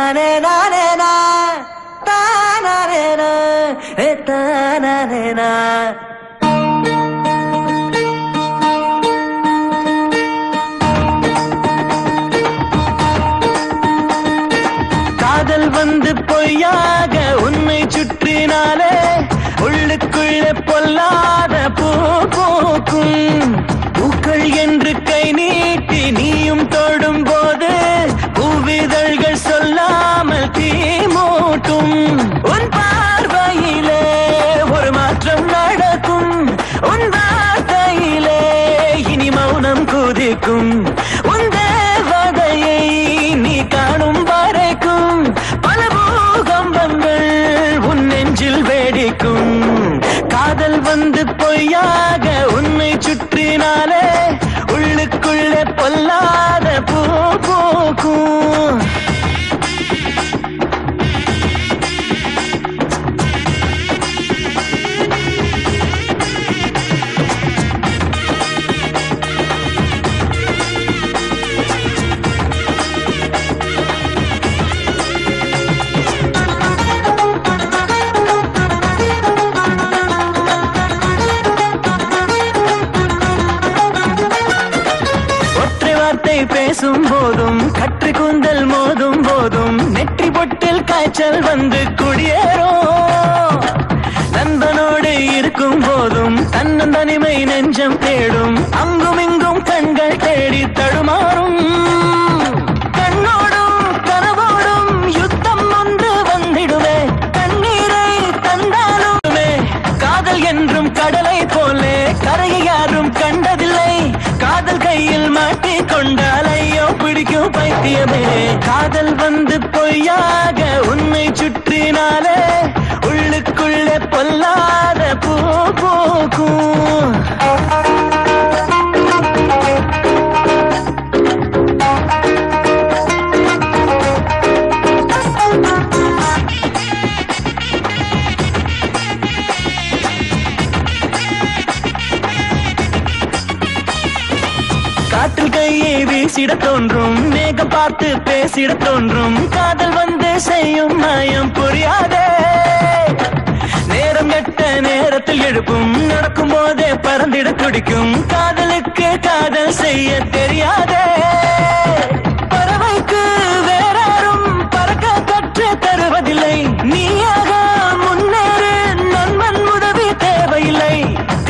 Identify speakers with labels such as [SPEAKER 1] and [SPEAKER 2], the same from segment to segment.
[SPEAKER 1] தானே நானே நான் தானே நான் தானே நான். காதல் வந்து பொய்யாக உன்னை சுற்றினாலே உள்ளுக்குள்ளே பொல்லாத பூ பூக்கும். பூக்கள் என்று கை நீட்டி நீயும் தொடும் போது பூவிதழ்கள் சொல்லாமல் தீ மூட்டும். உன் பார்வையிலே ஒரு மாற்றம் நடக்கும், உன் வார்த்தையிலே இனி மௌனம் குதிக்கும். உன் தேவதையை நீ காணும் வரைக்கும் பல பூகம்பங்கள் உன் நெஞ்சில் வேடிக்கும். காதல் வந்து பொய்யாக உன்னை சுற்றினாலே உள்ளுக்குள்ளே பொல்லாத பூ பூக்கும். பேசும் போதும் கற்று கூந்தல் மோதும் போதும் நெற்றி பொட்டில் காய்ச்சல் வந்து குடியேறும். நண்பனோடு இருக்கும் போதும் தன்னந்தனிமை நெஞ்சம் தேடும், அங்கும் இங்கும் கண்கள் தேடி தடுமாறும். கண்ணோடும் கனவோடும் யுத்தம் ஒன்று வந்திடுமே, தண்ணீரை தந்தாலுமே காதல் என்றும் கடலை போலே கரையை யாரும் கண்டதில்லை. காதல் கையில் மாட்டி கொண்டாலையோ பிடிக்கும் பைத்தியமே. காதல் வந்து பொய்யாக உன்னை சுற்றினாலே உள்ளுக்குள்ளே பொல்லாத பூ பூக்கும். காற்றில் கையை வீசிட தோன்றும், மேகம் பார்த்து பேசிட தோன்றும். காதல் வந்து செய்யும் மாயம் புரியாதே. நேரம் கெட்ட நேரத்தில் எழுப்பும், நடக்கும் போதே பறந்திட துடிக்கும். காதலுக்கு காதல் செய்ய தெரியாதே. பறவைக்கு வேறாரும் பறக்க கற்று தருவதில்லை. நீயாக முன்னேறு, நண்பன் உதவி தேவையில்லை.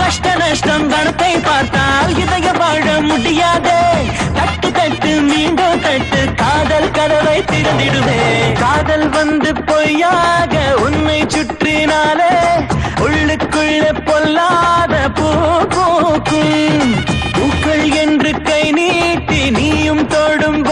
[SPEAKER 1] கஷ்ட நஷ்டம் கணத்தை பார்த்தால் இதய வாழ முடியாதே. தட்டு தட்டு மீண்டும் தட்டு, காதல் கதவை திறந்திடுவே. காதல் வந்து பொய்யாக உன்னை சுற்றினாலே உள்ளுக்குள்ளே பொல்லாத பூ பூக்கும். பூக்கள் என்று கை நீட்டி நீயும் தொடும்